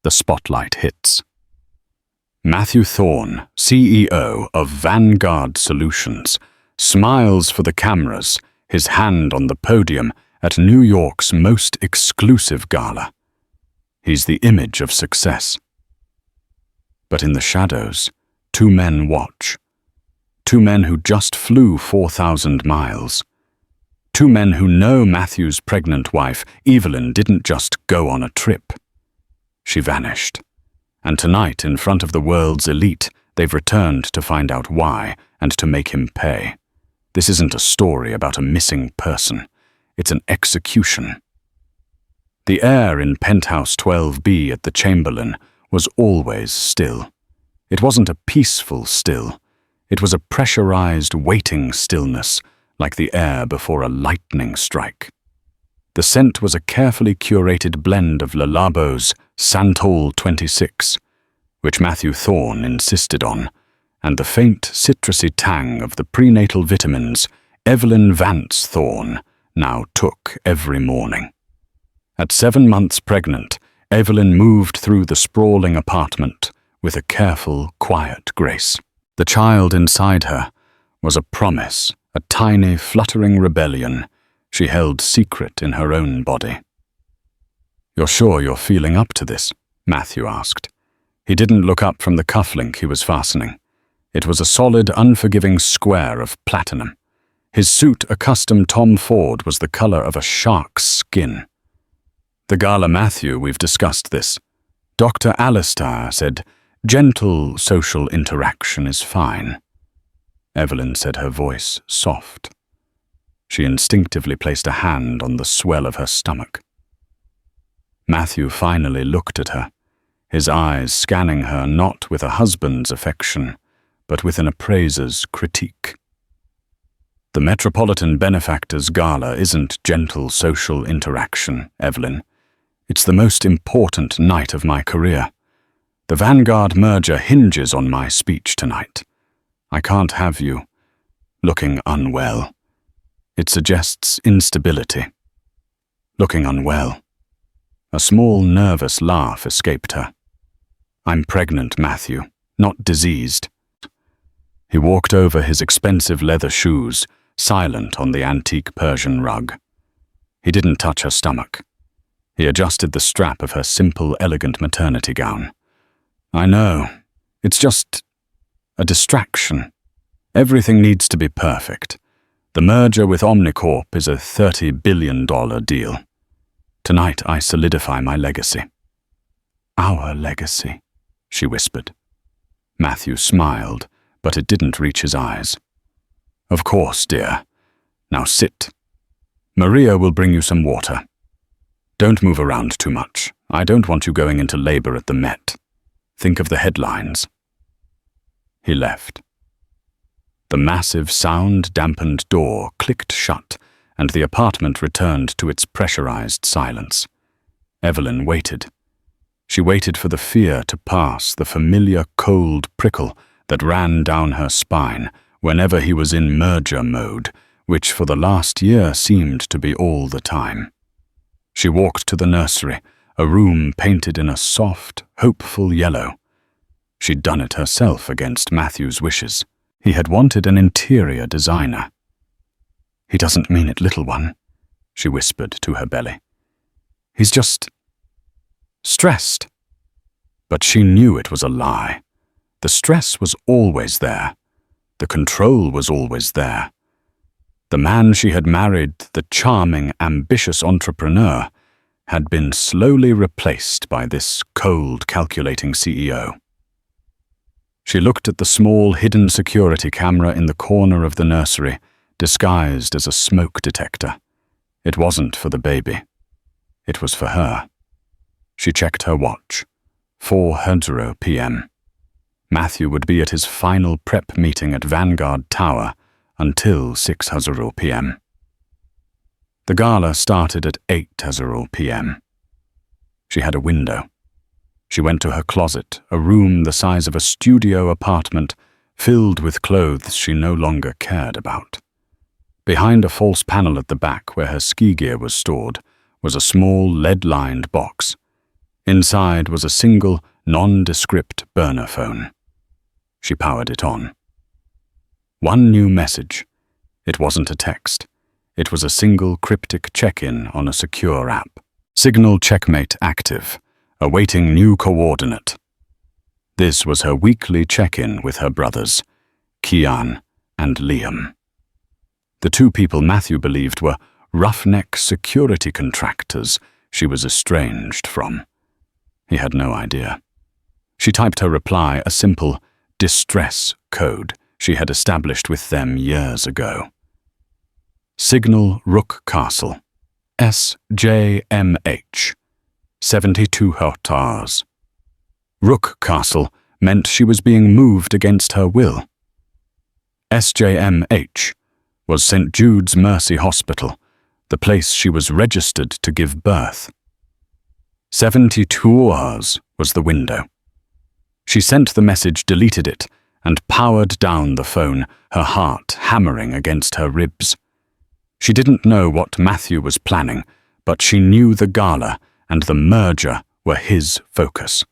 The spotlight hits. Matthew Thorne, CEO of Vanguard Solutions, smiles for the cameras, his hand on the podium at New York's most exclusive gala. He's the image of success. But in the shadows, two men watch. Two men who just flew 4,000 miles. Two men who know Matthew's pregnant wife, Evelyn, didn't just go on a trip. She vanished. And tonight, in front of the world's elite, they've returned to find out why and to make him pay. This isn't a story about a missing person. It's an execution. The air in penthouse 12B at the Chamberlain was always still. It wasn't a peaceful still. It was a pressurized, waiting stillness, like the air before a lightning strike. The scent was a carefully curated blend of Le Labo's Santal 26, which Matthew Thorne insisted on, and the faint citrusy tang of the prenatal vitamins Evelyn Vance Thorne now took every morning. At 7 months pregnant, Evelyn moved through the sprawling apartment with a careful, quiet grace. The child inside her was a promise, a tiny, fluttering rebellion she held secret in her own body. "You're sure you're feeling up to this?" Matthew asked. He didn't look up from the cufflink he was fastening. It was a solid, unforgiving square of platinum. His suit, a custom Tom Ford, was the color of a shark's skin. "The gala, Matthew, we've discussed this. Dr. Alistair said, gentle social interaction is fine." Evelyn said, her voice soft. She instinctively placed a hand on the swell of her stomach. Matthew finally looked at her, his eyes scanning her not with a husband's affection, but with an appraiser's critique. "The Metropolitan Benefactors Gala isn't gentle social interaction, Evelyn. It's the most important night of my career. The Vanguard merger hinges on my speech tonight. I can't have you looking unwell. It suggests instability. Looking unwell." A small, nervous laugh escaped her. "I'm pregnant, Matthew, not diseased." He walked over his expensive leather shoes, silent on the antique Persian rug. He didn't touch her stomach. He adjusted the strap of her simple, elegant maternity gown. "I know. It's just a distraction. Everything needs to be perfect. The merger with Omnicorp is a $30 billion deal. Tonight I solidify my legacy." "Our legacy," she whispered. Matthew smiled, but it didn't reach his eyes. "Of course, dear. Now sit. Maria will bring you some water. Don't move around too much. I don't want you going into labor at the Met. Think of the headlines." He left. The massive, sound-dampened door clicked shut, and the apartment returned to its pressurized silence. Evelyn waited. She waited for the fear to pass, the familiar cold prickle that ran down her spine whenever he was in merger mode, which for the last year seemed to be all the time. She walked to the nursery, a room painted in a soft, hopeful yellow. She'd done it herself against Matthew's wishes. He had wanted an interior designer. "He doesn't mean it, little one," she whispered to her belly. "He's just stressed." But she knew it was a lie. The stress was always there. The control was always there. The man she had married, the charming, ambitious entrepreneur, had been slowly replaced by this cold, calculating CEO. She looked at the small, hidden security camera in the corner of the nursery, disguised as a smoke detector. It wasn't for the baby. It was for her. She checked her watch. 4:00 p.m. Matthew would be at his final prep meeting at Vanguard Tower until 6:00 p.m. The gala started at 8:00 p.m. She had a window. She went to her closet, a room the size of a studio apartment, filled with clothes she no longer cared about. Behind a false panel at the back where her ski gear was stored was a small lead-lined box. Inside was a single, nondescript burner phone. She powered it on. One new message. It wasn't a text. It was a single cryptic check-in on a secure app. Signal checkmate active, awaiting new coordinate. This was her weekly check-in with her brothers, Kian and Liam. The two people Matthew believed were roughneck security contractors she was estranged from. He had no idea. She typed her reply, a simple distress code she had established with them years ago. Signal Rook Castle, SJMH, 72 hot hours. Rook Castle meant she was being moved against her will. SJMH was St. Jude's Mercy Hospital, the place she was registered to give birth. 72 hours was the window. She sent the message, deleted it, and powered down the phone, her heart hammering against her ribs. She didn't know what Matthew was planning, but she knew the gala and the merger were his focus.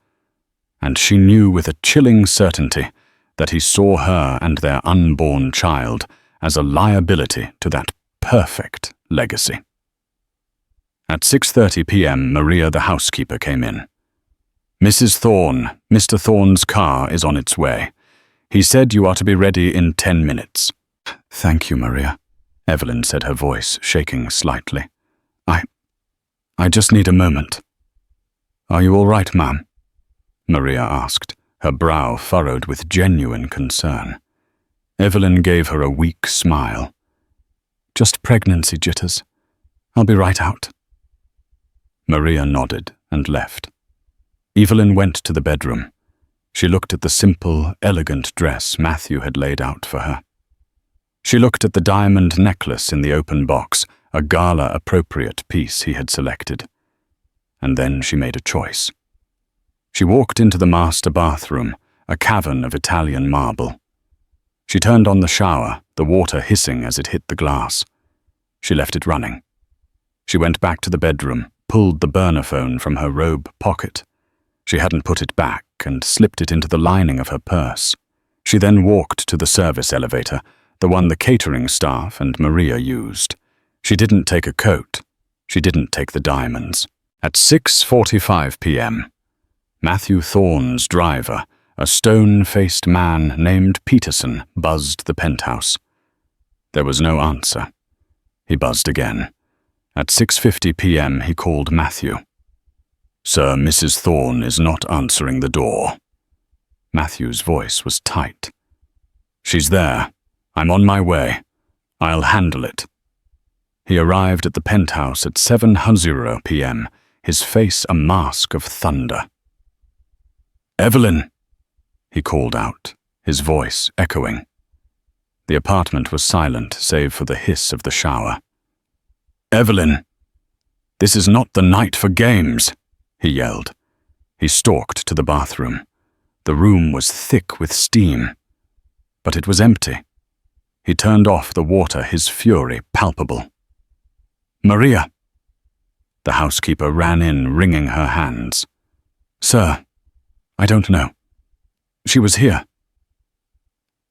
And she knew with a chilling certainty that he saw her and their unborn child as a liability to that perfect legacy. At 6:30 p.m., Maria, the housekeeper, came in. "Mrs. Thorne, Mr. Thorne's car is on its way. He said you are to be ready in 10 minutes. "Thank you, Maria," Evelyn said, her voice shaking slightly. I just need a moment." "Are you all right, ma'am?" Maria asked, her brow furrowed with genuine concern. Evelyn gave her a weak smile. "Just pregnancy jitters. I'll be right out." Maria nodded and left. Evelyn went to the bedroom. She looked at the simple, elegant dress Matthew had laid out for her. She looked at the diamond necklace in the open box, a gala-appropriate piece he had selected. And then she made a choice. She walked into the master bathroom, a cavern of Italian marble. She turned on the shower, the water hissing as it hit the glass. She left it running. She went back to the bedroom, pulled the burner phone from her robe pocket. She hadn't put it back and slipped it into the lining of her purse. She then walked to the service elevator, the one the catering staff and Maria used. She didn't take a coat. She didn't take the diamonds. At 6:45 p.m., Matthew Thorne's driver, a stone-faced man named Peterson, buzzed the penthouse. There was no answer. He buzzed again. At 6:50 p.m., he called Matthew. "Sir, Mrs. Thorne is not answering the door." Matthew's voice was tight. "She's there. I'm on my way. I'll handle it." He arrived at the penthouse at 7:00 p.m., his face a mask of thunder. "Evelyn!" he called out, his voice echoing. The apartment was silent save for the hiss of the shower. "Evelyn! This is not the night for games!" he yelled. He stalked to the bathroom. The room was thick with steam, but it was empty. He turned off the water, his fury palpable. "Maria!" The housekeeper ran in, wringing her hands. "Sir, I don't know. She was here."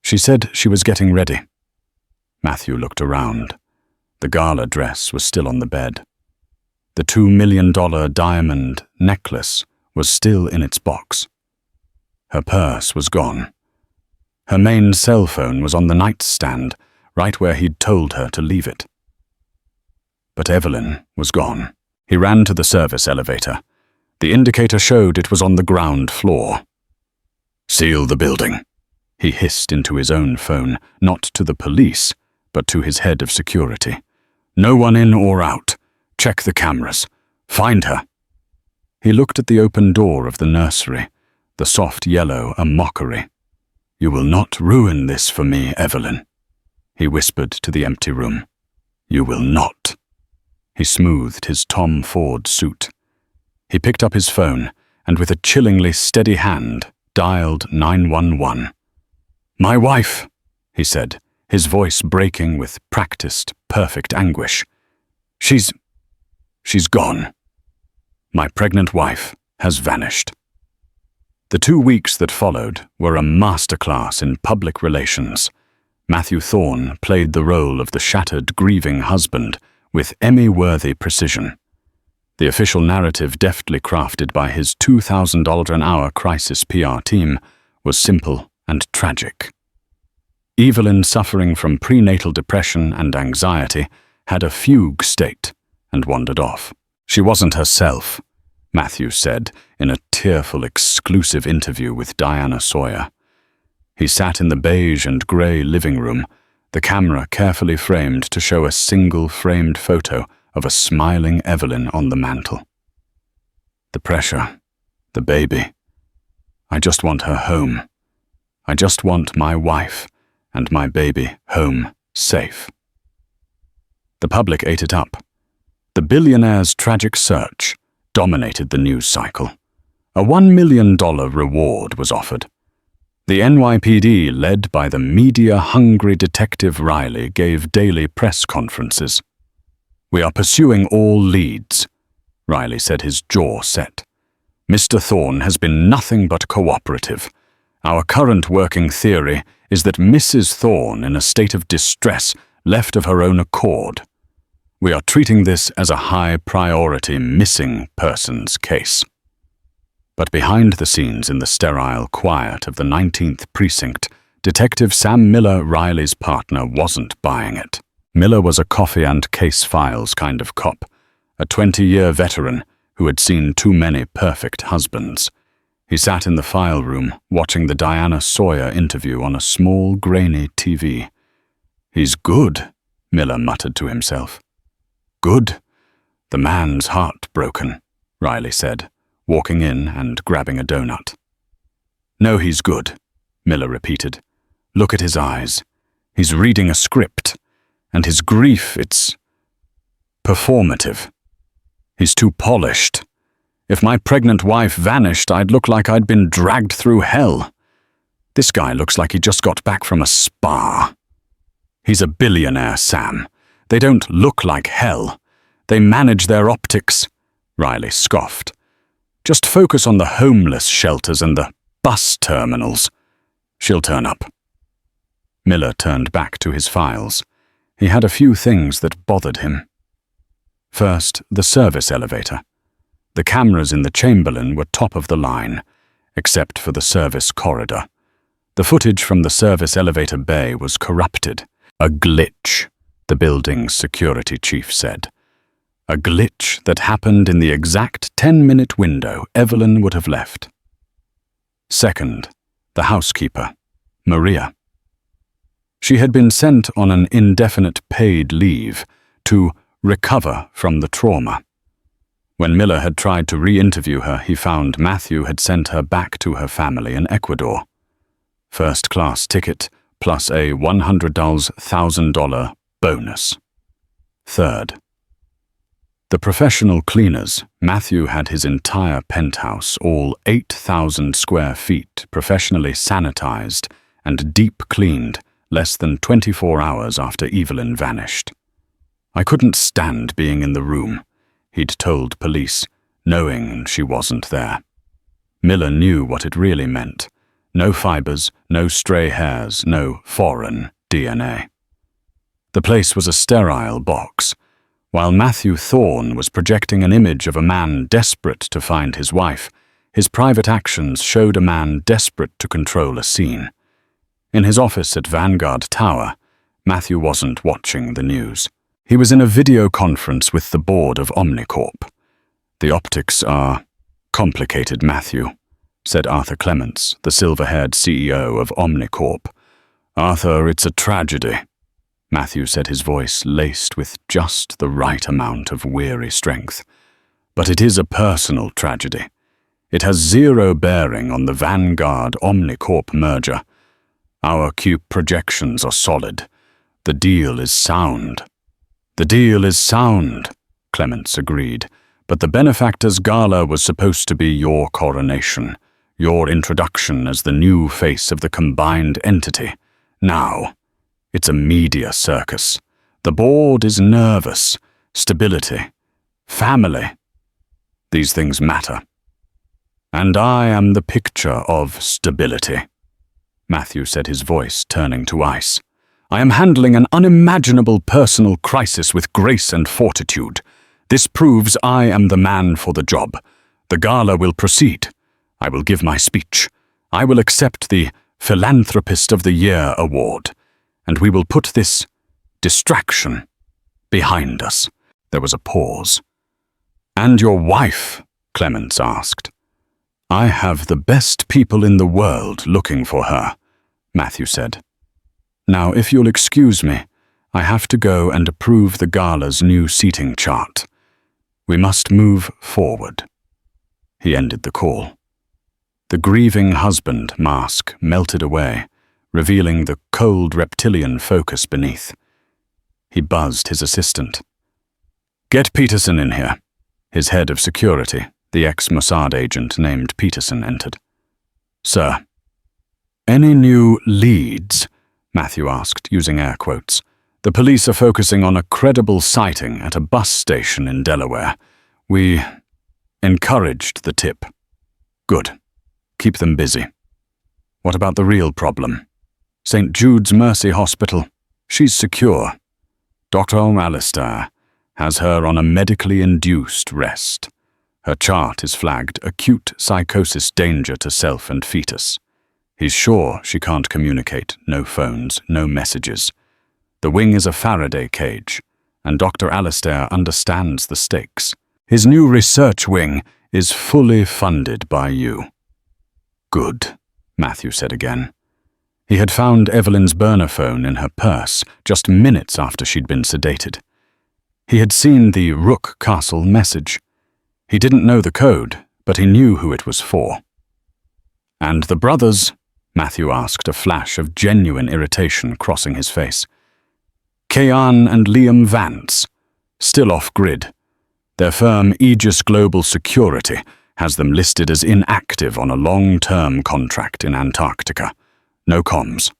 She said she was getting ready. Matthew looked around. The gala dress was still on the bed. The $2 million diamond necklace was still in its box. Her purse was gone. Her main cell phone was on the nightstand, right where he'd told her to leave it. But Evelyn was gone. He ran to the service elevator. The indicator showed it was on the ground floor. "Seal the building," he hissed into his own phone, not to the police, but to his head of security. "No one in or out. Check the cameras. Find her." He looked at the open door of the nursery, the soft yellow a mockery. "You will not ruin this for me, Evelyn," he whispered to the empty room. "You will not." He smoothed his Tom Ford suit. He picked up his phone and with a chillingly steady hand dialed 911. "My wife," he said, his voice breaking with practiced, perfect anguish. She's gone. My pregnant wife. has vanished. The 2 weeks that followed were a masterclass in public relations. Matthew Thorne played the role of the shattered, grieving husband with Emmy-worthy precision. The official narrative, deftly crafted by his $2,000 an hour crisis PR team, was simple and tragic. Evelyn, suffering from prenatal depression and anxiety, had a fugue state and wandered off. She wasn't herself, Matthew said in a tearful, exclusive interview with Diana Sawyer. He sat in the beige and grey living room, the camera carefully framed to show a single framed photo of a smiling Evelyn on the mantel. The pressure, the baby. I just want her home. I just want my wife and my baby home safe. The public ate it up. The billionaire's tragic search dominated the news cycle. A $1 million reward was offered. The NYPD, led by the media-hungry Detective Riley, gave daily press conferences. "We are pursuing all leads," Riley said, his jaw set. "Mr. Thorne has been nothing but cooperative. Our current working theory is that Mrs. Thorne, in a state of distress, left of her own accord. We are treating this as a high-priority missing persons case." But behind the scenes, in the sterile quiet of the 19th Precinct, Detective Sam Miller, Riley's partner, wasn't buying it. Miller was a coffee and case files kind of cop, a 20-year veteran who had seen too many perfect husbands. He sat in the file room, watching the Diana Sawyer interview on a small, grainy TV. "He's good," Miller muttered to himself. "Good? The man's heartbroken," Riley said, walking in and grabbing a donut. "No, he's good," Miller repeated. "Look at his eyes. He's reading a script. And his grief, it's performative. He's too polished. If my pregnant wife vanished, I'd look like I'd been dragged through hell. This guy looks like he just got back from a spa. He's a billionaire, Sam. They don't look like hell. They manage their optics," Riley scoffed. "Just focus on the homeless shelters and the bus terminals. She'll turn up." Miller turned back to his files. He had a few things that bothered him. First, the service elevator. The cameras in the Chamberlain were top of the line, except for the service corridor. The footage from the service elevator bay was corrupted. "A glitch," the building's security chief said. "A glitch that happened in the exact 10-minute window Evelyn would have left." Second, the housekeeper, Maria. She had been sent on an indefinite paid leave to recover from the trauma. When Miller had tried to re-interview her, he found Matthew had sent her back to her family in Ecuador. First-class ticket plus a $100,000 bonus. Third, the professional cleaners. Matthew had his entire penthouse, all 8,000 square feet, professionally sanitized and deep cleaned less than 24 hours after Evelyn vanished. "I couldn't stand being in the room," he'd told police, knowing she wasn't there. Miller knew what it really meant. No fibers, no stray hairs, no foreign DNA. The place was a sterile box. While Matthew Thorne was projecting an image of a man desperate to find his wife, his private actions showed a man desperate to control a scene. In his office at Vanguard Tower, Matthew wasn't watching the news. He was in a video conference with the board of Omnicorp. "The optics are complicated, Matthew," said Arthur Clements, the silver-haired CEO of Omnicorp. "Arthur, it's a tragedy," Matthew said, his voice laced with just the right amount of weary strength. "But it is a personal tragedy. It has zero bearing on the Vanguard Omnicorp merger. Our Q projections are solid. The deal is sound." "The deal is sound," Clements agreed, "but the benefactor's gala was supposed to be your coronation, your introduction as the new face of the combined entity. Now, it's a media circus. The board is nervous. Stability. Family. These things matter." And I am the picture of stability, Matthew said, his voice turning to ice. I am handling an unimaginable personal crisis with grace and fortitude. This proves I am the man for the job. The gala will proceed. I will give my speech. I will accept the Philanthropist of the Year award. And we will put this distraction behind us. There was a pause. And your wife? Clements asked. I have the best people in the world looking for her, Matthew said. Now, if you'll excuse me, I have to go and approve the gala's new seating chart. We must move forward. He ended the call. The grieving husband mask melted away, revealing the cold reptilian focus beneath. He buzzed his assistant. Get Peterson in here. His head of security, the ex-Mossad agent named Peterson, entered. Sir. Any new leads? Matthew asked, using air quotes. The police are focusing on a credible sighting at a bus station in Delaware. We encouraged the tip. Good. Keep them busy. What about the real problem? St. Jude's Mercy Hospital. She's secure. Dr. Alistair has her on a medically induced rest. Her chart is flagged acute psychosis danger to self and fetus. He's sure she can't communicate, no phones, no messages. The wing is a Faraday cage, and Dr. Alistair understands the stakes. His new research wing is fully funded by you. Good, Matthew said again. He had found Evelyn's burner phone in her purse just minutes after she'd been sedated. He had seen the Rook Castle message. He didn't know the code, but he knew who it was for. And the brothers? Matthew asked, a flash of genuine irritation crossing his face. Kean and Liam Vance, still off-grid. Their firm Aegis Global Security has them listed as inactive on a long-term contract in Antarctica. No comms.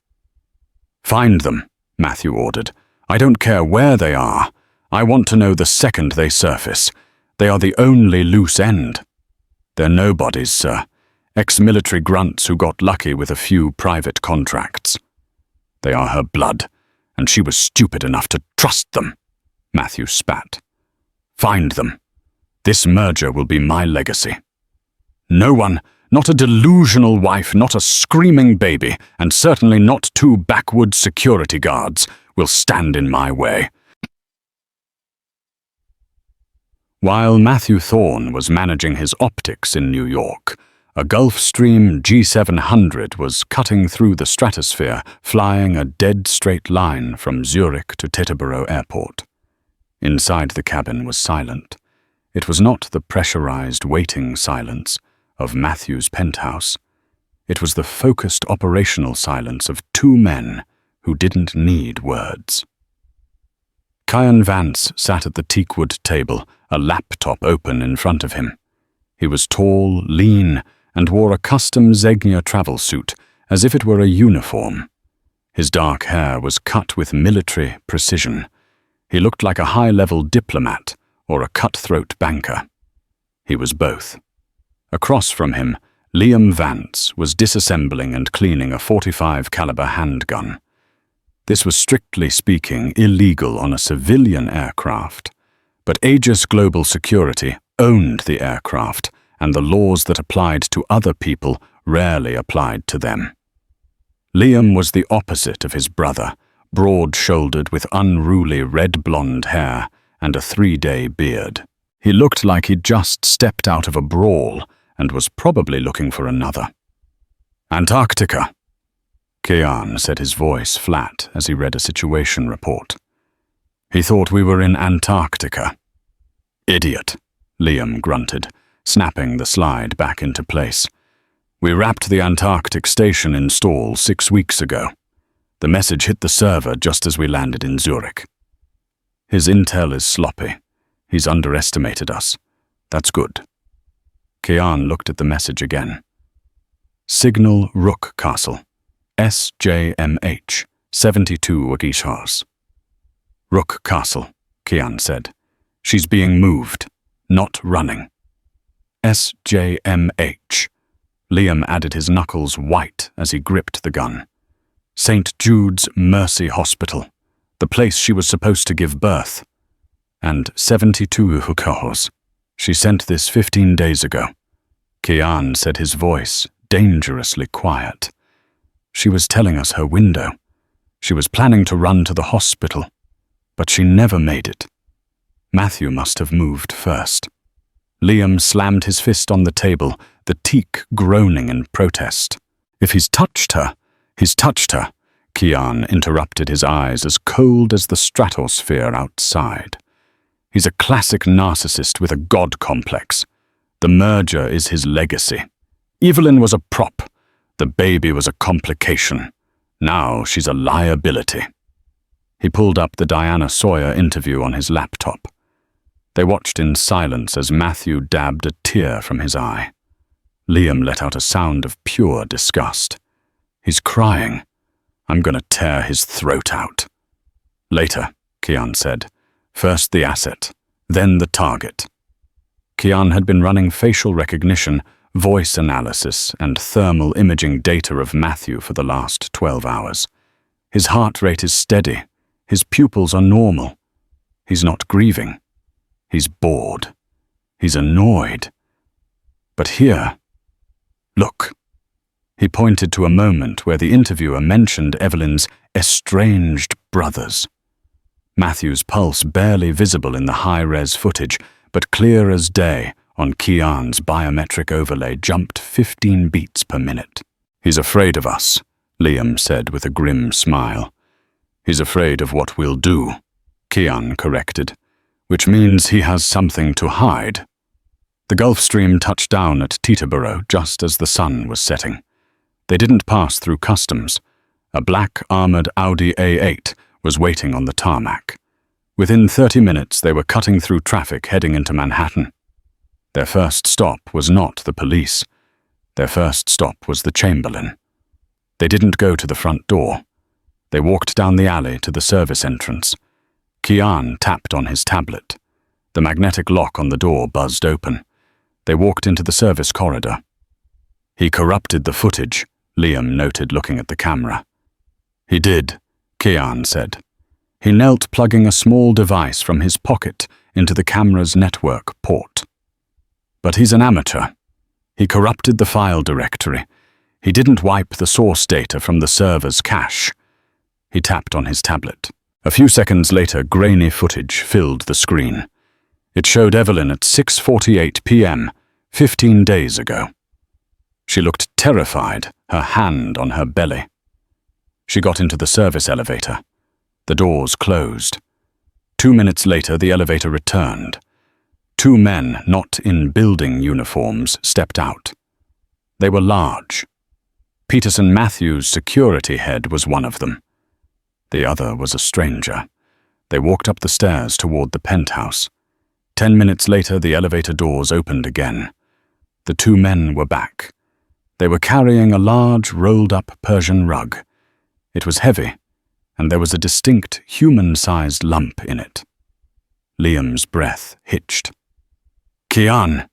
Find them, Matthew ordered. I don't care where they are. I want to know the second they surface. They are the only loose end. They're nobodies, sir. Ex-military grunts who got lucky with a few private contracts. They are her blood, and she was stupid enough to trust them, Matthew spat. Find them. This merger will be my legacy. No one, not a delusional wife, not a screaming baby, and certainly not 2 backwoods security guards, will stand in my way. While Matthew Thorne was managing his optics in New York, a Gulfstream G700 was cutting through the stratosphere, flying a dead straight line from Zurich to Teterboro Airport. Inside the cabin was silent. It was not the pressurized waiting silence of Matthew's penthouse. It was the focused operational silence of 2 men who didn't need words. Kyan Vance sat at the teakwood table, a laptop open in front of him. He was tall, lean, and wore a custom Zegna travel suit, as if it were a uniform. His dark hair was cut with military precision. He looked like a high-level diplomat or a cutthroat banker. He was both. Across from him, Liam Vance was disassembling and cleaning a .45 caliber handgun. This was strictly speaking illegal on a civilian aircraft, but Aegis Global Security owned the aircraft, and the laws that applied to other people rarely applied to them. Liam was the opposite of his brother, broad-shouldered with unruly red-blonde hair and a 3-day beard. He looked like he'd just stepped out of a brawl and was probably looking for another. Antarctica, Kean said, his voice flat as he read a situation report. He thought we were in Antarctica. Idiot, Liam grunted, snapping the slide back into place. We wrapped the Antarctic station install 6 weeks ago. The message hit the server just as we landed in Zurich. His intel is sloppy. He's underestimated us. That's good. Kean looked at the message again. Signal Rook Castle. SJMH, 72 Wagishars. Rook Castle, Kean said. She's being moved, not running. SJMH. Liam added his knuckles white as he gripped the gun. St. Jude's Mercy Hospital, the place she was supposed to give birth. And 72 hukaos. She sent this 15 days ago. Kian said, his voice dangerously quiet. She was telling us her window. She was planning to run to the hospital, but she never made it. Matthew must have moved first. Liam slammed his fist on the table, the teak groaning in protest. If he's touched her, Kian interrupted, his eyes as cold as the stratosphere outside. He's a classic narcissist with a god complex. The merger is his legacy. Evelyn was a prop. The baby was a complication. Now she's a liability. He pulled up the Diana Sawyer interview on his laptop. They watched in silence as Matthew dabbed a tear from his eye. Liam let out a sound of pure disgust. He's crying. I'm going to tear his throat out. Later, Kian said. First the asset, then the target. Kian had been running facial recognition, voice analysis, and thermal imaging data of Matthew for the last 12 hours. His heart rate is steady. His pupils are normal. He's not grieving. He's bored. He's annoyed. But here, look. He pointed to a moment where the interviewer mentioned Evelyn's estranged brothers. Matthew's pulse barely visible in the high-res footage, but clear as day on Kian's biometric overlay, jumped 15 beats per minute. He's afraid of us, Liam said with a grim smile. He's afraid of what we'll do, Kian corrected, which means he has something to hide. The Gulf Stream touched down at Teterboro just as the sun was setting. They didn't pass through customs. A black armored Audi A8 was waiting on the tarmac. Within 30 minutes, they were cutting through traffic heading into Manhattan. Their first stop was not the police. Their first stop was the Chamberlain. They didn't go to the front door. They walked down the alley to the service entrance. Kian tapped on his tablet. The magnetic lock on the door buzzed open. They walked into the service corridor. He corrupted the footage, Liam noted, looking at the camera. He did, Kian said. He knelt, plugging a small device from his pocket into the camera's network port. But he's an amateur. He corrupted the file directory. He didn't wipe the source data from the server's cache. He tapped on his tablet. A few seconds later, grainy footage filled the screen. It showed Evelyn at 6:48 p.m., 15 days ago. She looked terrified, her hand on her belly. She got into the service elevator. The doors closed. 2 minutes later, the elevator returned. 2 men, not in building uniforms, stepped out. They were large. Peterson Matthews' security head was one of them. The other was a stranger. They walked up the stairs toward the penthouse. 10 minutes later, the elevator doors opened again. The 2 men were back. They were carrying a large, rolled-up Persian rug. It was heavy, and there was a distinct, human-sized lump in it. Liam's breath hitched. Kian!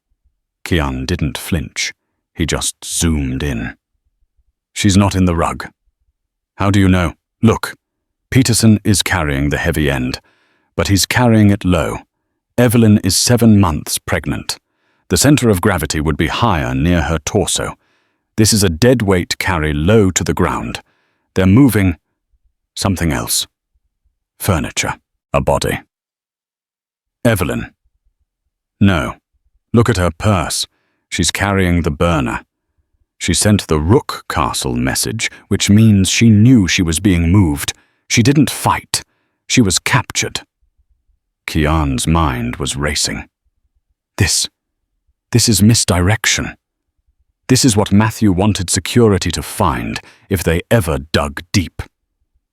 Kian didn't flinch. He just zoomed in. She's not in the rug. How do you know? Look, Peterson is carrying the heavy end, but he's carrying it low. Evelyn is 7 months pregnant. The center of gravity would be higher near her torso. This is a dead weight carry low to the ground. They're moving something else. Furniture. A body. Evelyn. No. Look at her purse. She's carrying the burner. She sent the Rook Castle message, which means she knew she was being moved. She didn't fight. She was captured. Kian's mind was racing. This is misdirection. This is what Matthew wanted security to find if they ever dug deep.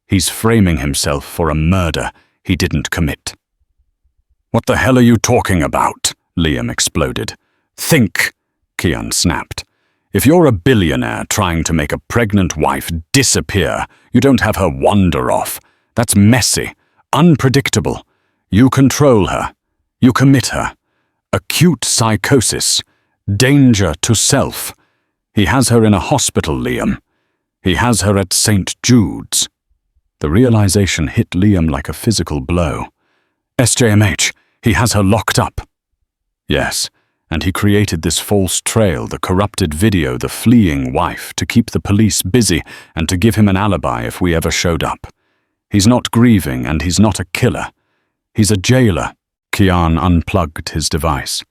He's framing himself for a murder he didn't commit. What the hell are you talking about? Liam exploded. Think, Kian snapped. If you're a billionaire trying to make a pregnant wife disappear, you don't have her wander off. That's messy, unpredictable. You control her. You commit her. Acute psychosis. Danger to self. He has her in a hospital, Liam. He has her at St. Jude's. The realization hit Liam like a physical blow. SJMH, he has her locked up. Yes, and he created this false trail, the corrupted video, the fleeing wife, to keep the police busy and to give him an alibi if we ever showed up. He's not grieving and he's not a killer. He's a jailer. Kian unplugged his device.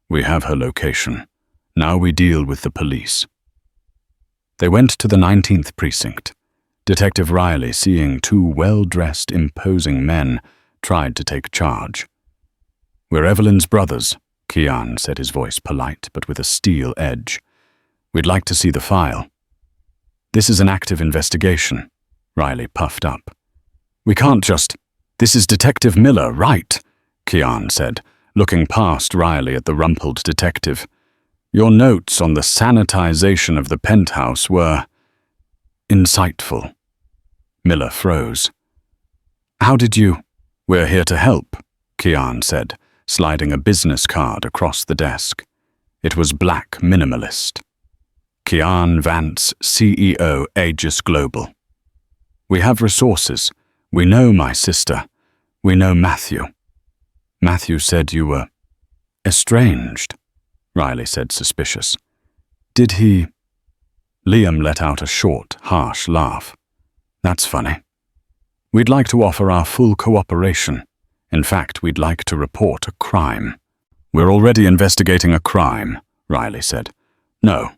We have her location. Now we deal with the police. They went to the 19th precinct. Detective Riley, seeing two well-dressed, imposing men, tried to take charge. We're Evelyn's brothers, Kian said, his voice polite but with a steel edge. We'd like to see the file. This is an active investigation, Riley puffed up. We can't just... This is Detective Miller, right? Kian said, looking past Riley at the rumpled detective. Your notes on the sanitization of the penthouse were... insightful. Miller froze. How did you... We're here to help, Kian said, sliding a business card across the desk. It was black minimalist. Kian Vance, CEO, Aegis Global. We have resources. We know my sister. We know Matthew. Matthew said you were estranged, Riley said, suspicious. Did he... Liam let out a short, harsh laugh. That's funny. We'd like to offer our full cooperation. In fact, we'd like to report a crime. We're already investigating a crime, Riley said. No,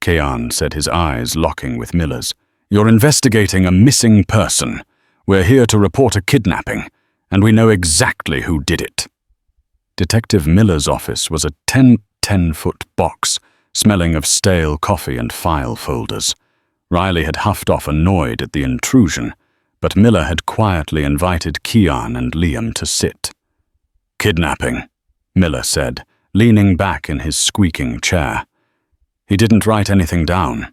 Kian said, his eyes locking with Miller's. You're investigating a missing person. We're here to report a kidnapping, and we know exactly who did it. Detective Miller's office was a 10-foot box, smelling of stale coffee and file folders. Riley had huffed off annoyed at the intrusion, but Miller had quietly invited Kian and Liam to sit. Kidnapping, Miller said, leaning back in his squeaking chair. He didn't write anything down.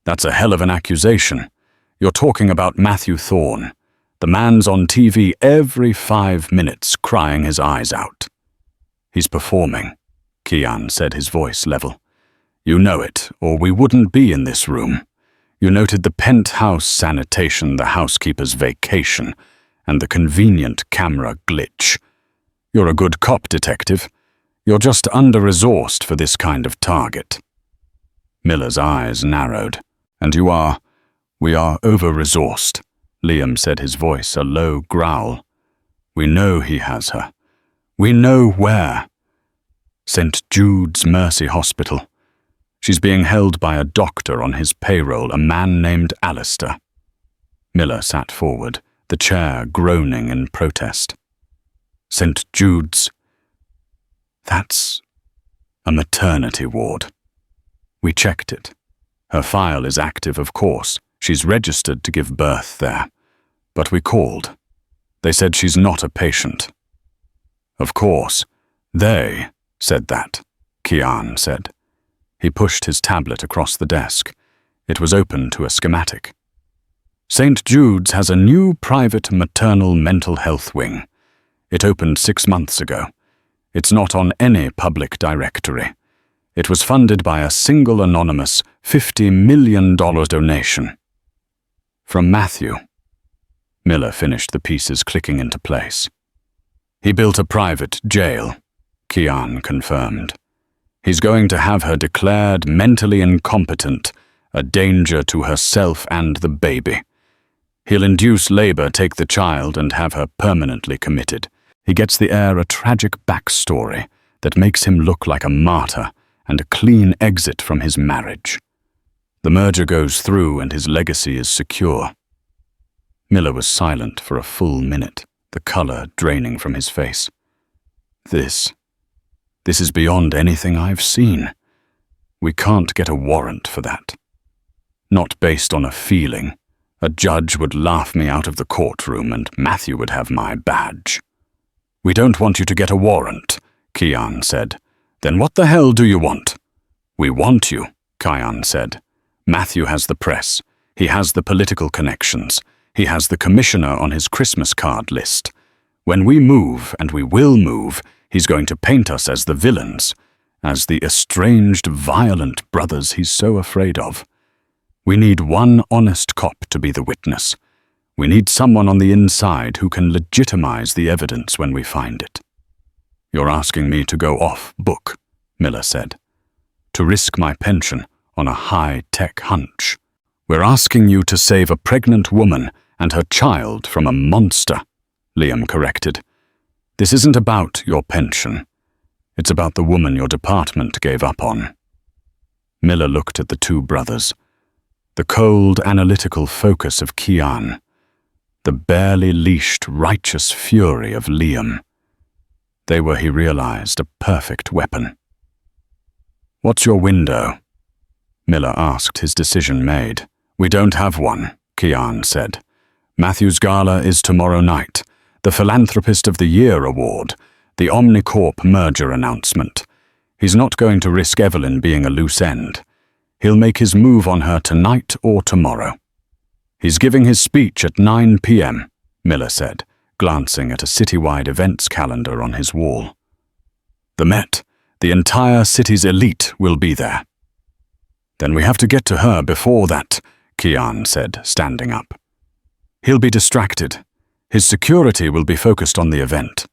That's a hell of an accusation. You're talking about Matthew Thorne. The man's on TV every 5 minutes, crying his eyes out. He's performing, Kian said, his voice level. You know it, or we wouldn't be in this room. You noted the penthouse sanitation, the housekeeper's vacation, and the convenient camera glitch. You're a good cop, detective. You're just under-resourced for this kind of target. Miller's eyes narrowed. And we are over-resourced, Liam said, his voice a low growl. We know he has her. We know where. St. Jude's Mercy Hospital. She's being held by a doctor on his payroll, a man named Alistair. Miller sat forward, the chair groaning in protest. St. Jude's... That's a maternity ward. We checked it. Her file is active, of course. She's registered to give birth there. But we called. They said she's not a patient. Of course, they said that, Kian said. He pushed his tablet across the desk. It was open to a schematic. St. Jude's has a new private maternal mental health wing. It opened 6 months ago. It's not on any public directory. It was funded by a single anonymous $50 million donation. From Matthew. Miller finished the pieces clicking into place. He built a private jail, Kian confirmed. He's going to have her declared mentally incompetent, a danger to herself and the baby. He'll induce labor, take the child, and have her permanently committed. He gets the heir a tragic backstory that makes him look like a martyr and a clean exit from his marriage. The merger goes through and his legacy is secure. Miller was silent for a full minute, the color draining from his face. This is beyond anything I've seen. We can't get a warrant for that. Not based on a feeling. A judge would laugh me out of the courtroom and Matthew would have my badge. We don't want you to get a warrant, Kian said. Then what the hell do you want? We want you, Kian said. Matthew has the press. He has the political connections. He has the commissioner on his Christmas card list. When we move, and we will move, he's going to paint us as the villains. as the estranged, violent brothers he's so afraid of. We need one honest cop to be the witness. We need someone on the inside who can legitimize the evidence when we find it. You're asking me to go off book, Miller said. To risk my pension on a high-tech hunch. We're asking you to save a pregnant woman and her child from a monster, Liam corrected. This isn't about your pension. It's about the woman your department gave up on. Miller looked at the two brothers. The cold, analytical focus of Kian. The barely leashed, righteous fury of Liam. They were, he realized, a perfect weapon. "What's your window?" Miller asked, his decision made. "We don't have one," Kian said. "Matthew's Gala is tomorrow night. The Philanthropist of the Year award. The Omnicorp merger announcement. He's not going to risk Evelyn being a loose end. He'll make his move on her tonight or tomorrow." "He's giving his speech at 9 p.m., Miller said, glancing at a citywide events calendar on his wall. "The Met, the entire city's elite, will be there." "Then we have to get to her before that," Kian said, standing up. "He'll be distracted. His security will be focused on the event.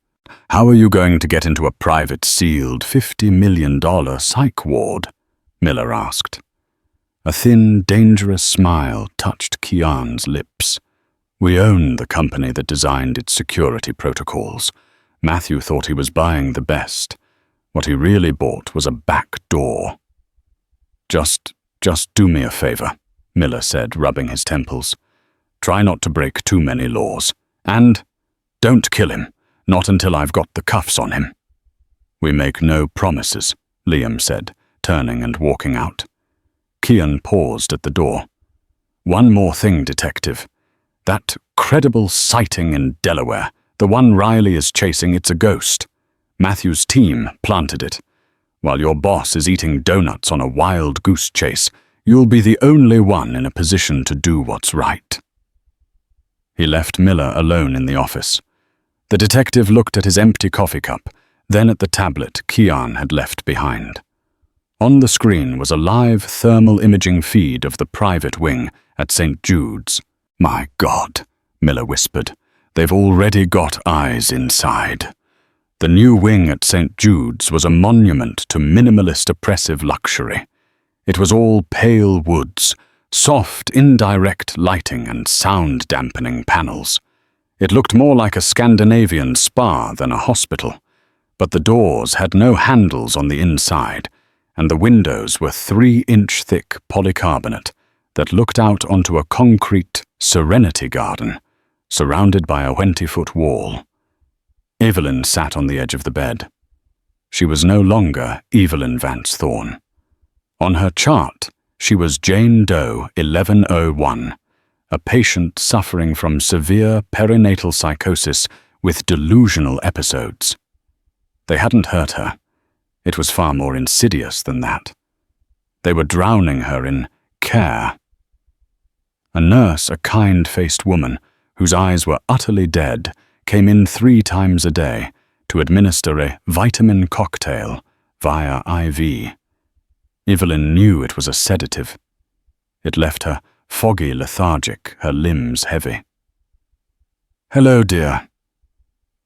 How are you going to get into a private sealed $50 million psych ward?" Miller asked. A thin, dangerous smile touched Kian's lips. "We own the company that designed its security protocols. Matthew thought he was buying the best. What he really bought was a back door." Just do me a favor," Miller said, rubbing his temples. "Try not to break too many laws. And don't kill him, not until I've got the cuffs on him." "We make no promises," Liam said, turning and walking out. Kian paused at the door. "One more thing, Detective. That credible sighting in Delaware, the one Riley is chasing, it's a ghost. Matthew's team planted it. While your boss is eating donuts on a wild goose chase, you'll be the only one in a position to do what's right." He left Miller alone in the office. The detective looked at his empty coffee cup, then at the tablet Kian had left behind. On the screen was a live thermal imaging feed of the private wing at St. Jude's. "My God," Miller whispered, "they've already got eyes inside." The new wing at St. Jude's was a monument to minimalist oppressive luxury. It was all pale woods, soft, indirect lighting and sound-dampening panels. It looked more like a Scandinavian spa than a hospital, but the doors had no handles on the inside, and the windows were 3-inch thick polycarbonate that looked out onto a concrete serenity garden, surrounded by a 20-foot wall. Evelyn sat on the edge of the bed. She was no longer Evelyn Vance Thorne. On her chart, she was Jane Doe 1101, a patient suffering from severe perinatal psychosis with delusional episodes. They hadn't hurt her. It was far more insidious than that. They were drowning her in care. A nurse, a kind-faced woman, whose eyes were utterly dead, came in 3 times a day to administer a vitamin cocktail via IV. Evelyn knew it was a sedative. It left her foggy, lethargic, her limbs heavy. "Hello, dear,"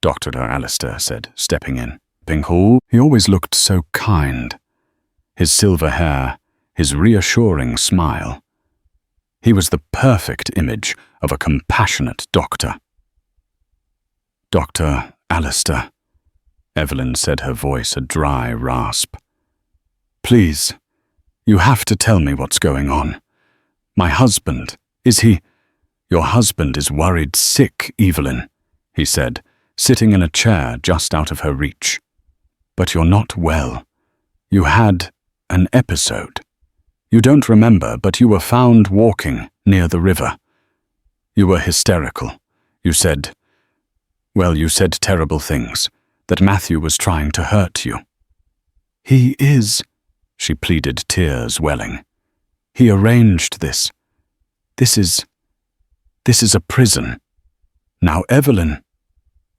Dr. Alistair said, stepping in. Pinghall, he always looked so kind. His silver hair, his reassuring smile. He was the perfect image of a compassionate doctor. "Dr. Alistair," Evelyn said, her voice a dry rasp. "Please, you have to tell me what's going on. My husband, is he—" "Your husband is worried sick, Evelyn," he said, sitting in a chair just out of her reach. "But you're not well. You had an episode. You don't remember, but you were found walking near the river. You were hysterical. You said terrible things, that Matthew was trying to hurt you." "He is," she pleaded, tears welling. "He arranged this. This is a prison." "Now, Evelyn,"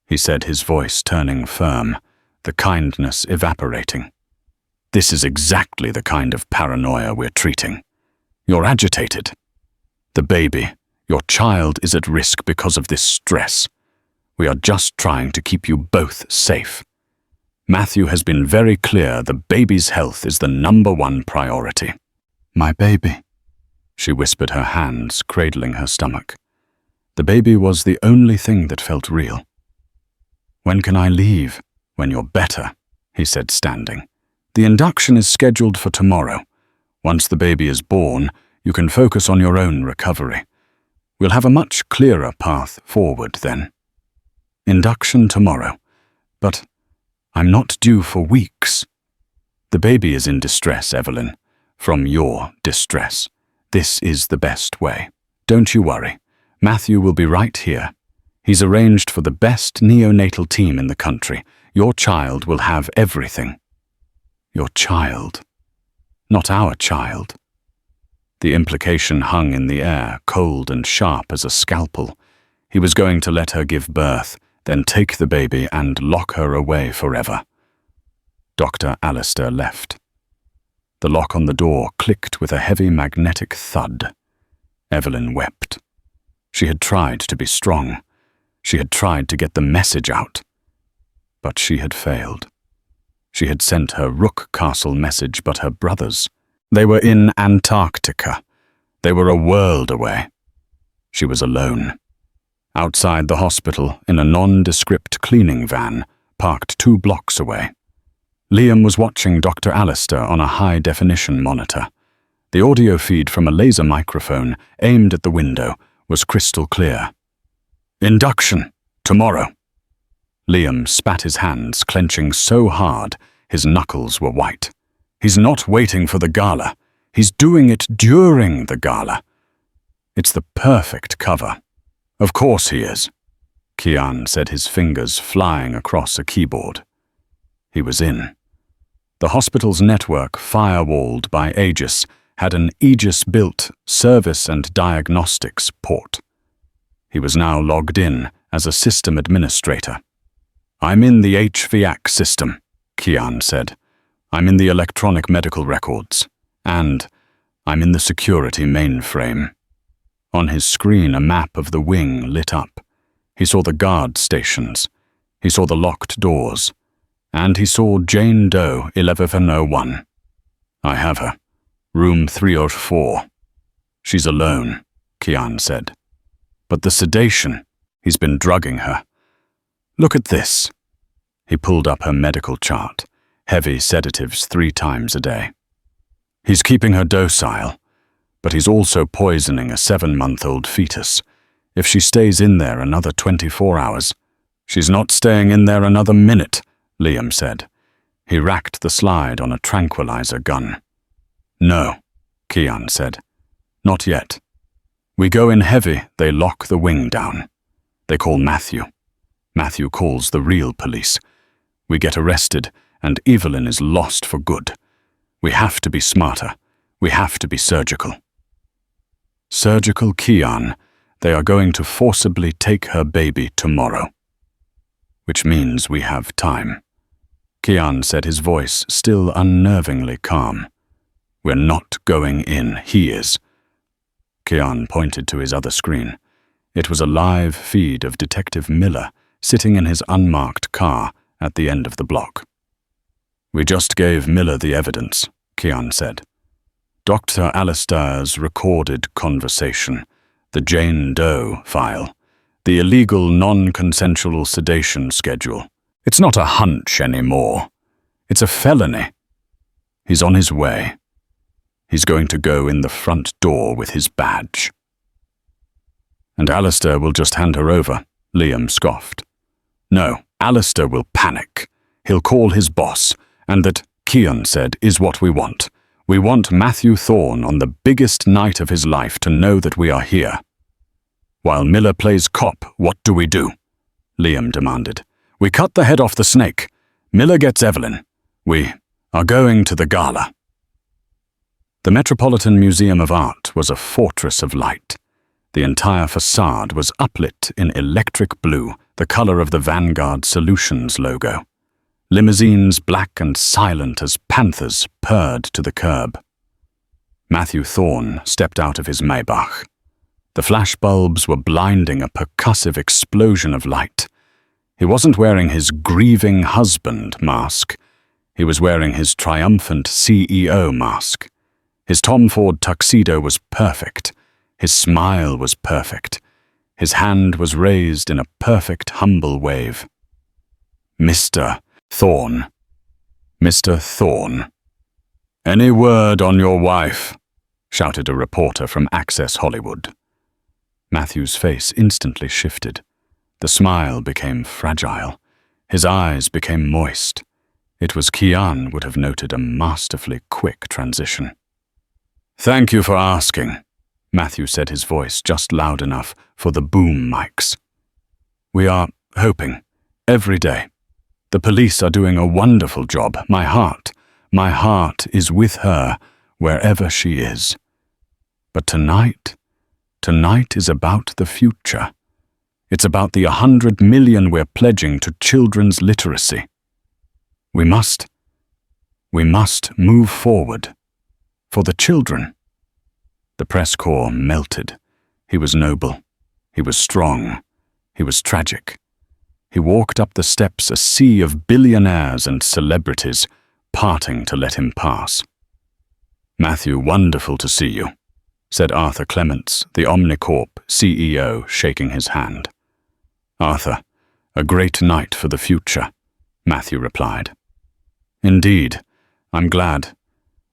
he said, his voice turning firm, the kindness evaporating. This is exactly the kind of paranoia we're treating. You're agitated. The baby, your child, is at risk because of this stress. We are just trying to keep you both safe. Matthew has been very clear the baby's health is the #1 priority. My baby, she whispered, her hands cradling her stomach. The baby was the only thing that felt real. When can I leave? When you're better, he said, standing. The induction is scheduled for tomorrow. Once the baby is born, you can focus on your own recovery. We'll have a much clearer path forward then. Induction tomorrow. But I'm not due for weeks. The baby is in distress, Evelyn. From your distress. This is the best way. Don't you worry. Matthew will be right here. He's arranged for the best neonatal team in the country. Your child will have everything. Your child. Not our child. The implication hung in the air, cold and sharp as a scalpel. He was going to let her give birth, then take the baby and lock her away forever. Dr. Alistair left. The lock on the door clicked with a heavy magnetic thud. Evelyn wept. She had tried to be strong. She had tried to get the message out. But she had failed. She had sent her Rook Castle message, but her brothers, they were in Antarctica. They were a world away. She was alone. Outside the hospital, in a nondescript cleaning van, parked 2 blocks away. Liam was watching Dr. Alistair on a high-definition monitor. The audio feed from a laser microphone, aimed at the window, was crystal clear. Induction, tomorrow. Liam spat his hands, clenching so hard his knuckles were white. He's not waiting for the gala. He's doing it during the gala. It's the perfect cover. Of course he is, Kian said, his fingers flying across a keyboard. He was in. The hospital's network, firewalled by Aegis, had an Aegis-built service and diagnostics port. He was now logged in as a system administrator. I'm in the HVAC system, Kian said. I'm in the electronic medical records. And I'm in the security mainframe. On his screen, a map of the wing lit up. He saw the guard stations. He saw the locked doors. And he saw Jane Doe 1101. I have her. Room 304. She's alone, Kian said. But the sedation, he's been drugging her. Look at this. He pulled up her medical chart. Heavy sedatives 3 times a day. He's keeping her docile, but he's also poisoning a 7-month-old fetus. If she stays in there another 24 hours, she's not staying in there another minute, Liam said. He racked the slide on a tranquilizer gun. No, Kian said. Not yet. We go in heavy, they lock the wing down. They call Matthew. Matthew calls the real police. We get arrested, and Evelyn is lost for good. We have to be smarter. We have to be surgical. Surgical, Kian. They are going to forcibly take her baby tomorrow. Which means we have time. Kian said, his voice still unnervingly calm. We're not going in, he is. Kian pointed to his other screen. It was a live feed of Detective Miller sitting in his unmarked car at the end of the block. We just gave Miller the evidence, Kian said. Dr. Alistair's recorded conversation, the Jane Doe file, the illegal non-consensual sedation schedule. It's not a hunch anymore. It's a felony. He's on his way. He's going to go in the front door with his badge. And Alistair will just hand her over, Liam scoffed. No, Alistair will panic. He'll call his boss, and that, Kian said, is what we want. We want Matthew Thorne on the biggest night of his life to know that we are here. While Miller plays cop, what do? Liam demanded. We cut the head off the snake. Miller gets Evelyn. We are going to the gala. The Metropolitan Museum of Art was a fortress of light. The entire facade was uplit in electric blue, the color of the Vanguard Solutions logo. Limousines, black and silent as panthers, purred to the curb. Matthew Thorne stepped out of his Maybach. The flashbulbs were blinding, a percussive explosion of light. He wasn't wearing his grieving husband mask. He was wearing his triumphant CEO mask. His Tom Ford tuxedo was perfect. His smile was perfect. His hand was raised in a perfect, humble wave. Mr. Thorne. Mr. Thorne. "Any word on your wife?" shouted a reporter from Access Hollywood. Matthew's face instantly shifted. The smile became fragile. His eyes became moist. It was Kian would have noted a masterfully quick transition. "Thank you for asking," Matthew said, his voice just loud enough for the boom mics. "We are hoping, every day. The police are doing a wonderful job. My heart is with her wherever she is. But tonight is about the future. It's about the 100 million we're pledging to children's literacy. We must move forward. For the children." The press corps melted. He was noble. He was strong. He was tragic. He walked up the steps, a sea of billionaires and celebrities parting to let him pass. "Matthew, wonderful to see you," said Arthur Clements, the Omnicorp CEO, shaking his hand. "Arthur, a great night for the future," Matthew replied. "Indeed. I'm glad.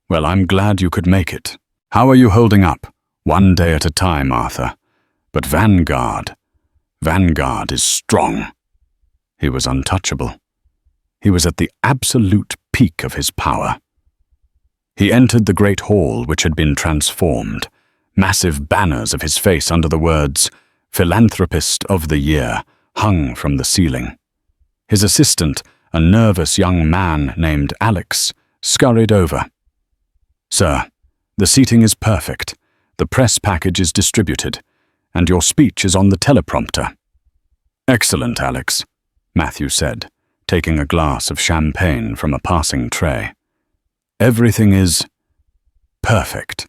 Well, I'm glad you could make it. How are you holding up? One day at a time, Arthur. But Vanguard is strong." He was untouchable. He was at the absolute peak of his power. He entered the great hall, which had been transformed. Massive banners of his face under the words, "Philanthropist of the Year," hung from the ceiling. His assistant, a nervous young man named Alex, scurried over. "Sir, the seating is perfect. The press package is distributed, and your speech is on the teleprompter." "Excellent, Alex," Matthew said, taking a glass of champagne from a passing tray. "Everything is perfect."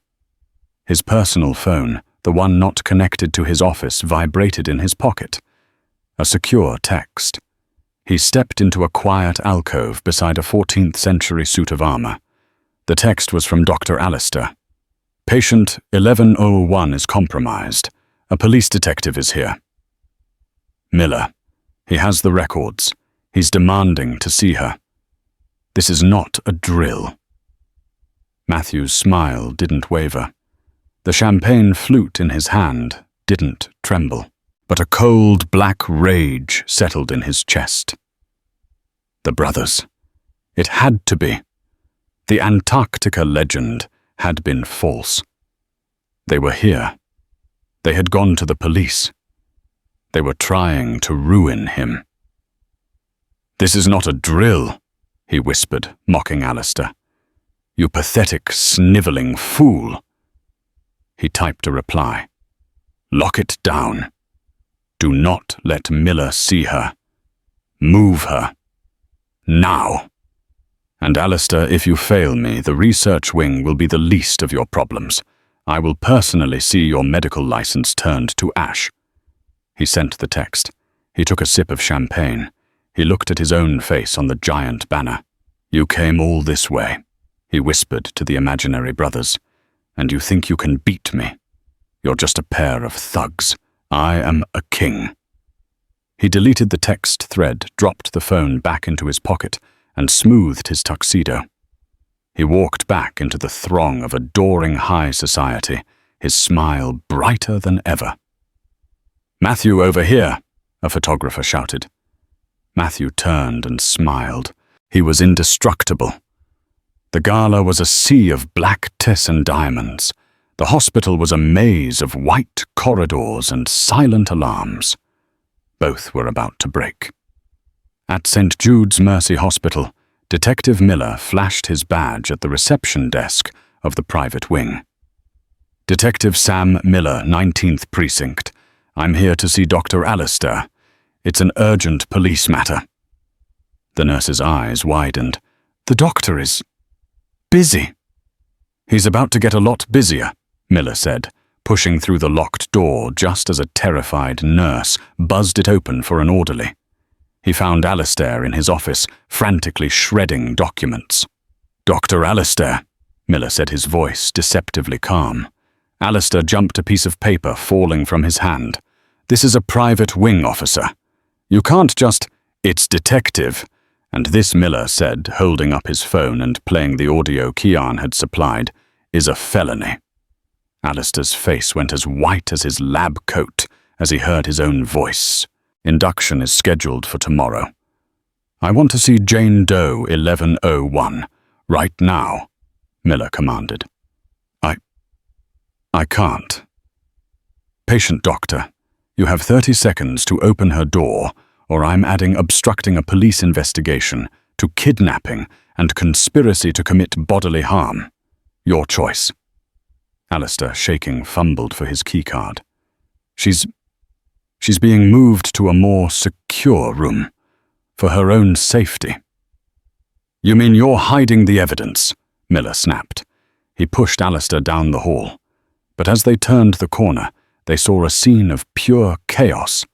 His personal phone, the one not connected to his office, vibrated in his pocket. A secure text. He stepped into a quiet alcove beside a 14th century suit of armor. The text was from Dr. Alistair. "Patient 1101 is compromised. A police detective is here. Miller. He has the records. He's demanding to see her. This is not a drill." Matthew's smile didn't waver. The champagne flute in his hand didn't tremble, but a cold black rage settled in his chest. The brothers. It had to be. The Antarctica legend had been false. They were here. They had gone to the police. They were trying to ruin him. "This is not a drill," he whispered, mocking Alistair. "You pathetic, sniveling fool." He typed a reply. "Lock it down. Do not let Miller see her. Move her. Now. And Alistair, if you fail me, the research wing will be the least of your problems. I will personally see your medical license turned to ash." He sent the text. He took a sip of champagne. He looked at his own face on the giant banner. "You came all this way," he whispered to the imaginary brothers, "and you think you can beat me? You're just a pair of thugs. I am a king." He deleted the text thread, dropped the phone back into his pocket, and smoothed his tuxedo. He walked back into the throng of adoring high society, his smile brighter than ever. "Matthew, over here," a photographer shouted. Matthew turned and smiled. He was indestructible. The gala was a sea of black Tesson diamonds. The hospital was a maze of white corridors and silent alarms. Both were about to break. At St. Jude's Mercy Hospital, Detective Miller flashed his badge at the reception desk of the private wing. "Detective Sam Miller, 19th Precinct. I'm here to see Dr. Alistair. It's an urgent police matter." The nurse's eyes widened. "The doctor is busy." "He's about to get a lot busier," Miller said, pushing through the locked door just as a terrified nurse buzzed it open for an orderly. He found Alistair in his office, frantically shredding documents. "Dr. Alistair," Miller said, his voice deceptively calm. Alistair jumped a piece of paper falling from his hand. "This is a private wing officer. You can't just—" "It's detective," and this, Miller said, holding up his phone and playing the audio Kian had supplied, "is a felony." Alistair's face went as white as his lab coat as he heard his own voice. "Induction is scheduled for tomorrow. I want to see Jane Doe 1101, right now," Miller commanded. I can't. "Patient doctor, you have 30 seconds to open her door, or I'm adding obstructing a police investigation to kidnapping and conspiracy to commit bodily harm. Your choice." Alistair, shaking, fumbled for his keycard. She's being moved to a more secure room, for her own safety." "You mean you're hiding the evidence?" Miller snapped. He pushed Alistair down the hall. But as they turned the corner, they saw a scene of pure chaos.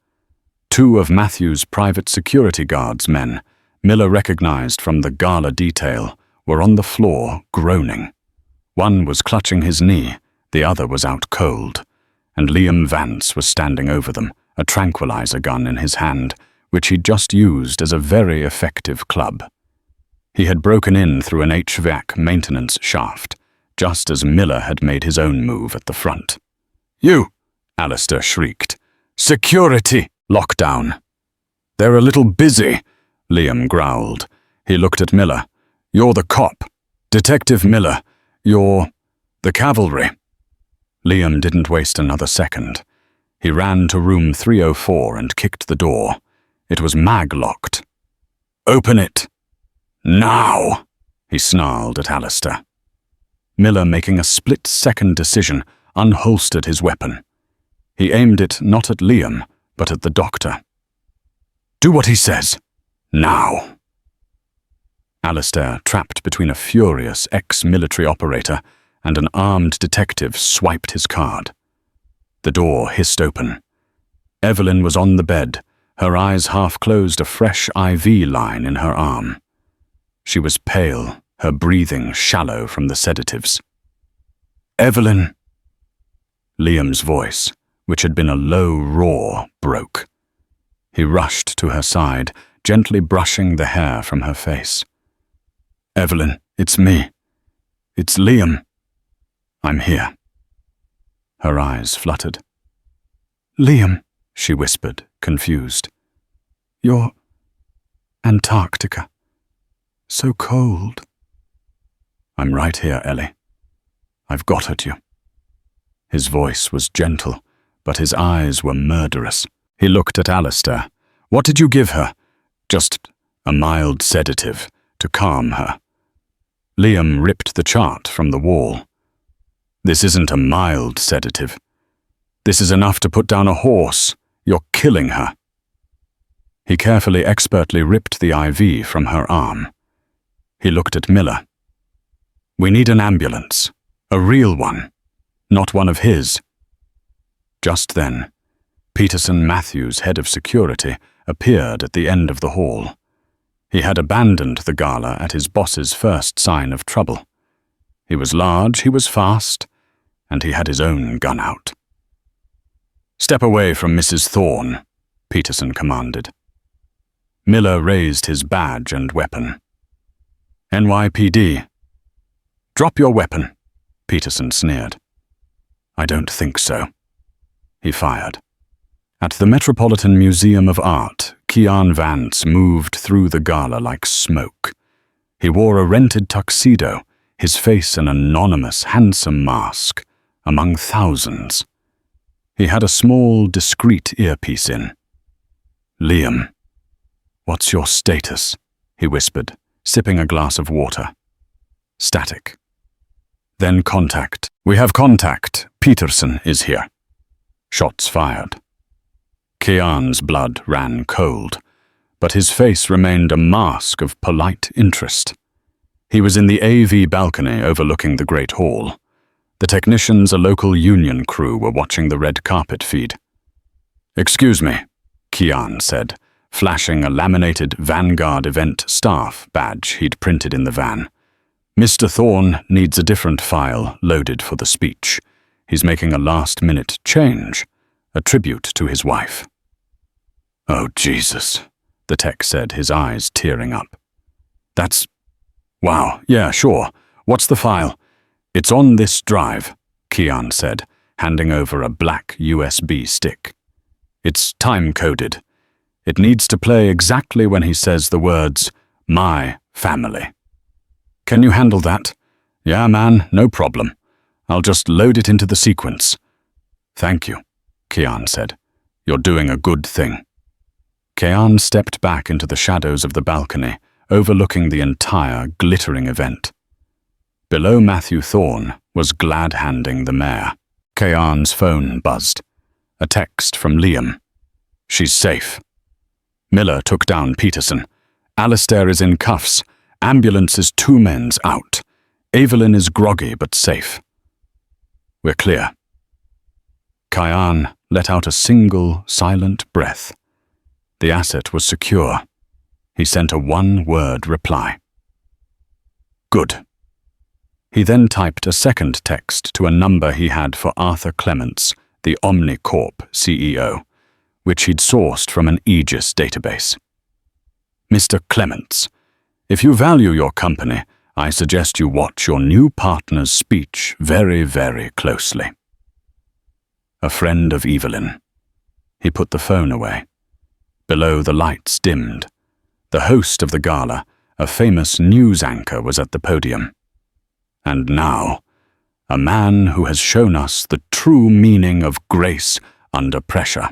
Two of Matthew's private security guards men, Miller recognized from the gala detail, were on the floor, groaning. One was clutching his knee, the other was out cold, and Liam Vance was standing over them, a tranquilizer gun in his hand, which he'd just used as a very effective club. He had broken in through an HVAC maintenance shaft, just as Miller had made his own move at the front. "You!" Alistair shrieked. "Security! Lockdown!" "They're a little busy," Liam growled. He looked at Miller. "You're the cop. Detective Miller. You're the cavalry." Liam didn't waste another second. He ran to room 304 and kicked the door. It was mag-locked. "Open it! Now!" he snarled at Alistair. Miller, making a split-second decision, unholstered his weapon. He aimed it not at Liam, but at the doctor. "Do what he says. Now!" Alistair, trapped between a furious ex-military operator and an armed detective, swiped his card. The door hissed open. Evelyn was on the bed, her eyes half-closed, a fresh IV line in her arm. She was pale, her breathing shallow from the sedatives. "Evelyn!" Liam's voice, which had been a low roar, broke. He rushed to her side, gently brushing the hair from her face. "Evelyn, it's me. It's Liam. I'm here." Her eyes fluttered. "Liam," she whispered, confused. "You're Antarctica. So cold." "I'm right here, Ellie. I've got at you." His voice was gentle, but his eyes were murderous. He looked at Alistair. "What did you give her?" "Just a mild sedative, to calm her." Liam ripped the chart from the wall. "This isn't a mild sedative. This is enough to put down a horse. You're killing her." He carefully, expertly ripped the IV from her arm. He looked at Miller. "We need an ambulance. A real one. Not one of his." Just then, Peterson Matthews, head of security, appeared at the end of the hall. He had abandoned the gala at his boss's first sign of trouble. He was large, he was fast, and he had his own gun out. "Step away from Mrs. Thorne," Peterson commanded. Miller raised his badge and weapon. "NYPD." "Drop your weapon," Peterson sneered. "I don't think so." He fired. At the Metropolitan Museum of Art, Kian Vance moved through the gala like smoke. He wore a rented tuxedo, his face an anonymous, handsome mask, among thousands. He had a small, discreet earpiece in. "Liam, what's your status?" he whispered, sipping a glass of water. "Static." "Then contact." "We have contact. Peterson is here." Shots fired. Kian's blood ran cold, but his face remained a mask of polite interest. He was in the AV balcony overlooking the Great Hall. The technicians, a local union crew, were watching the red carpet feed. "Excuse me," Kian said, flashing a laminated Vanguard event staff badge he'd printed in the van. "Mr. Thorne needs a different file loaded for the speech. He's making a last-minute change, a tribute to his wife." "Oh, Jesus," the tech said, his eyes tearing up. Wow, yeah, sure. What's the file?" "It's on this drive," Kian said, handing over a black USB stick. "It's time-coded. It needs to play exactly when he says the words, 'my family.'" "Can you handle that?" "Yeah, man, no problem. I'll just load it into the sequence." "Thank you," Kian said. "You're doing a good thing." Kian stepped back into the shadows of the balcony, overlooking the entire glittering event. Below Matthew Thorne was glad-handing the mayor. Kian's phone buzzed. A text from Liam. "She's safe." Miller took down Peterson. "Alistair is in cuffs. Ambulance is 2 men's out. Evelyn is groggy but safe." "We're clear." Kian let out a single, silent breath. The asset was secure. He sent a one-word reply. "Good." He then typed a second text to a number he had for Arthur Clements, the Omnicorp CEO, which he'd sourced from an Aegis database. "Mr. Clements, if you value your company, I suggest you watch your new partner's speech very, very closely. A friend of Evelyn." He put the phone away. Below, the lights dimmed. The host of the gala, a famous news anchor, was at the podium. And now, a man who has shown us the true meaning of grace under pressure.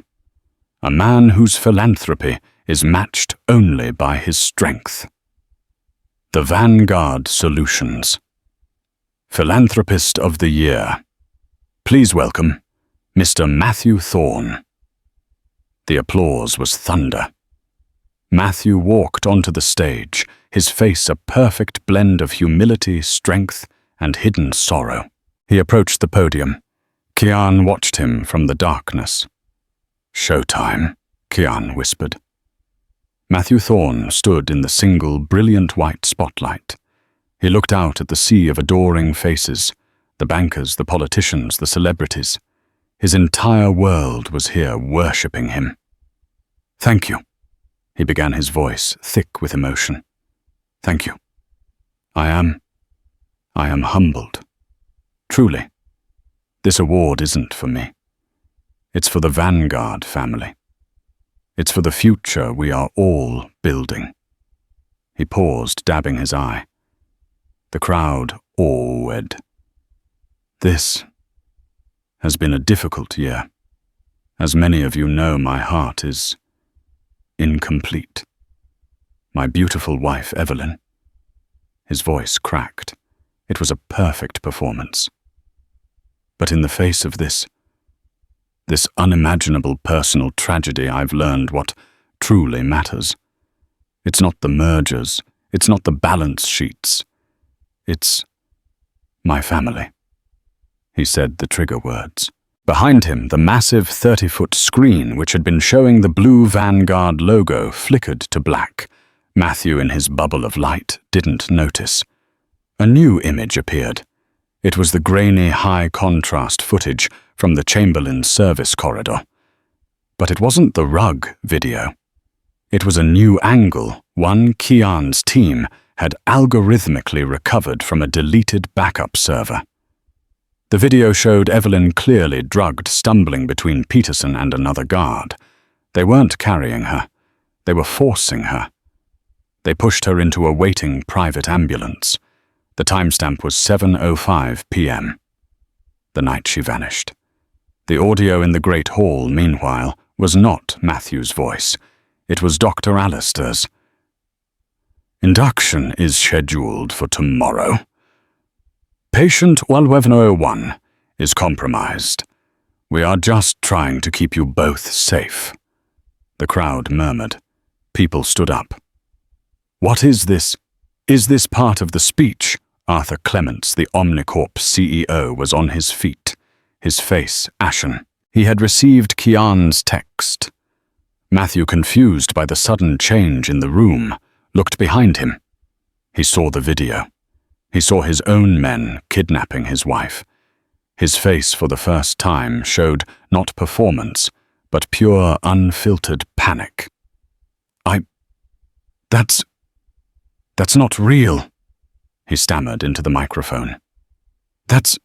A man whose philanthropy is matched only by his strength. The Vanguard Solutions. Philanthropist of the Year. Please welcome Mr. Matthew Thorne. The applause was thunder. Matthew walked onto the stage, his face a perfect blend of humility, strength, and hidden sorrow. He approached the podium. Kian watched him from the darkness. "Showtime," Kian whispered. Matthew Thorne stood in the single, brilliant white spotlight. He looked out at the sea of adoring faces, the bankers, the politicians, the celebrities. His entire world was here worshipping him. "Thank you," he began, his voice thick with emotion. "Thank you. I am humbled. Truly, this award isn't for me. It's for the Vanguard family. It's for the future we are all building." He paused, dabbing his eye. The crowd awed. "This has been a difficult year. As many of you know, my heart is incomplete. My beautiful wife, Evelyn." His voice cracked. It was a perfect performance. "But in the face of this unimaginable personal tragedy, I've learned what truly matters. It's not the mergers, it's not the balance sheets. It's my family." He said the trigger words. Behind him, the massive 30-foot screen, which had been showing the blue Vanguard logo, flickered to black. Matthew, in his bubble of light, didn't notice. A new image appeared. It was the grainy, high-contrast footage from the Chamberlain's service corridor. But it wasn't the rug video. It was a new angle, one Kian's team had algorithmically recovered from a deleted backup server. The video showed Evelyn clearly drugged, stumbling between Peterson and another guard. They weren't carrying her. They were forcing her. They pushed her into a waiting private ambulance. The timestamp was 7:05 p.m. The night she vanished. The audio in the Great Hall, meanwhile, was not Matthew's voice. It was Dr. Alistair's. "Induction is scheduled for tomorrow. Patient 1101 is compromised. We are just trying to keep you both safe." The crowd murmured. People stood up. "What is this? Is this part of the speech?" Arthur Clements, the Omnicorp CEO, was on his feet, his face ashen. He had received Kian's text. Matthew, confused by the sudden change in the room, looked behind him. He saw the video. He saw his own men kidnapping his wife. His face for the first time showed not performance, but pure, unfiltered panic. That's not real," he stammered into the microphone. That's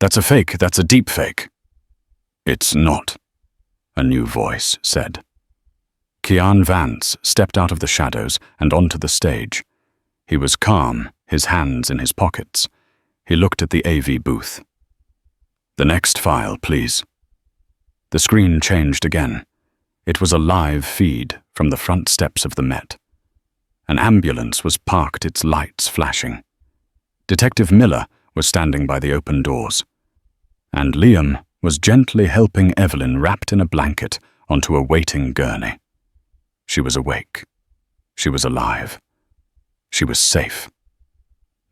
a fake, that's a deep fake." "It's not," a new voice said. Kian Vance stepped out of the shadows and onto the stage. He was calm, his hands in his pockets. He looked at the AV booth. "The next file, please." The screen changed again. It was a live feed from the front steps of the Met. An ambulance was parked, its lights flashing. Detective Miller was standing by the open doors. And Liam was gently helping Evelyn, wrapped in a blanket, onto a waiting gurney. She was awake. She was alive. She was safe.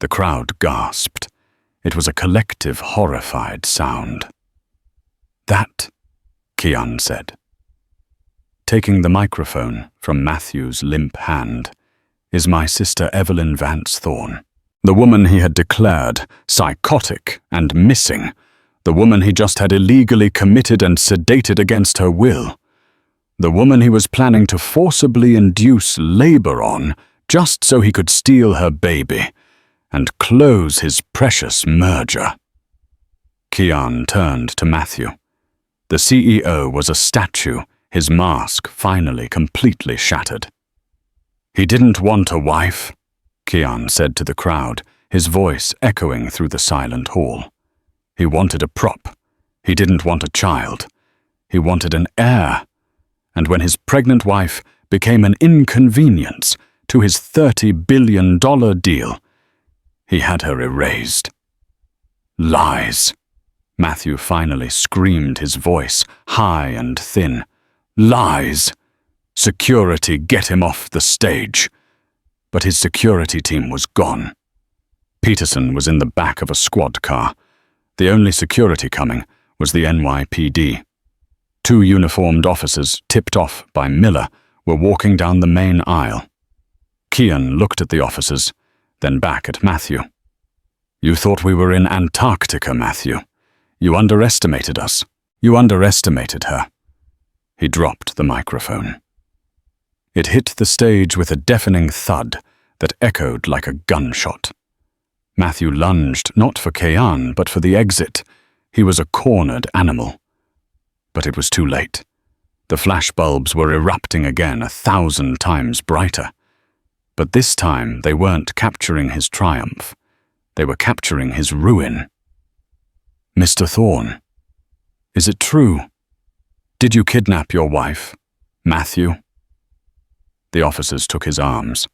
The crowd gasped. It was a collective, horrified sound. "That," Kian said. Taking the microphone from Matthew's limp hand, "is my sister Evelyn Vance Thorne, the woman he had declared psychotic and missing, the woman he just had illegally committed and sedated against her will, the woman he was planning to forcibly induce labor on just so he could steal her baby and close his precious merger." Kian turned to Matthew. The CEO was a statue, his mask finally completely shattered. "He didn't want a wife," Kian said to the crowd, his voice echoing through the silent hall. "He wanted a prop. He didn't want a child. He wanted an heir. And when his pregnant wife became an inconvenience to his $30 billion deal, he had her erased." "Lies," Matthew finally screamed, his voice high and thin. "Lies! Security, get him off the stage." But his security team was gone. Peterson was in the back of a squad car. The only security coming was the NYPD. 2 uniformed officers, tipped off by Miller, were walking down the main aisle. Kian looked at the officers, then back at Matthew. "You thought we were in Antarctica, Matthew. You underestimated us. You underestimated her." He dropped the microphone. It hit the stage with a deafening thud that echoed like a gunshot. Matthew lunged, not for Kian, but for the exit. He was a cornered animal. But it was too late. The flashbulbs were erupting again, 1,000 times brighter. But this time they weren't capturing his triumph. They were capturing his ruin. "Mr. Thorne, is it true? Did you kidnap your wife, Matthew?" The officers took his arms.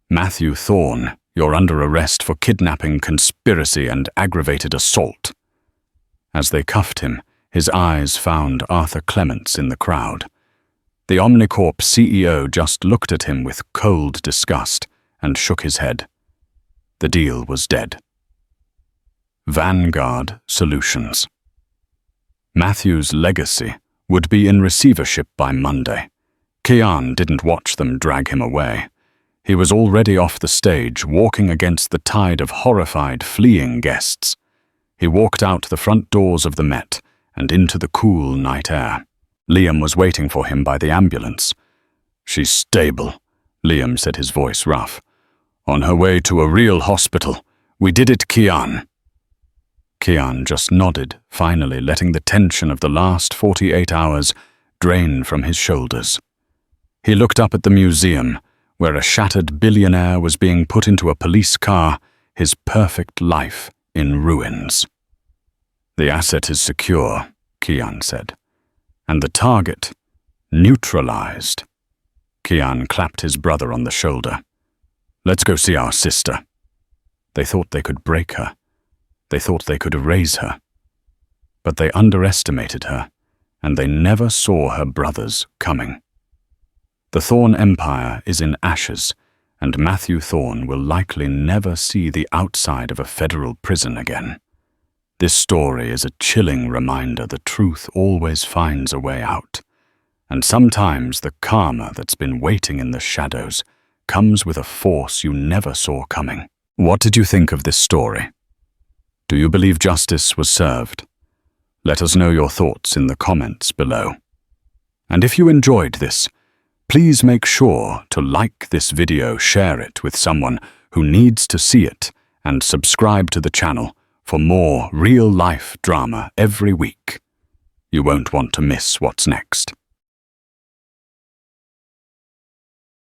"Matthew Thorne, you're under arrest for kidnapping, conspiracy, and aggravated assault." As they cuffed him, his eyes found Arthur Clements in the crowd. The Omnicorp CEO just looked at him with cold disgust and shook his head. The deal was dead. Vanguard Solutions. Matthew's legacy would be in receivership by Monday. Kian didn't watch them drag him away. He was already off the stage, walking against the tide of horrified, fleeing guests. He walked out the front doors of the Met and into the cool night air. Liam was waiting for him by the ambulance. "She's stable," Liam said, his voice rough. "On her way to a real hospital. We did it, Kian." Kian just nodded, finally letting the tension of the last 48 hours drain from his shoulders. He looked up at the museum, where a shattered billionaire was being put into a police car, his perfect life in ruins. "The asset is secure," Kian said, "and the target neutralized." Kian clapped his brother on the shoulder. "Let's go see our sister." They thought they could break her. They thought they could erase her. But they underestimated her, and they never saw her brothers coming. The Thorne Empire is in ashes, and Matthew Thorne will likely never see the outside of a federal prison again. This story is a chilling reminder that truth always finds a way out, and sometimes the karma that's been waiting in the shadows comes with a force you never saw coming. What did you think of this story? Do you believe justice was served? Let us know your thoughts in the comments below. And if you enjoyed this, please make sure to like this video, share it with someone who needs to see it, and subscribe to the channel for more real-life drama every week. You won't want to miss what's next.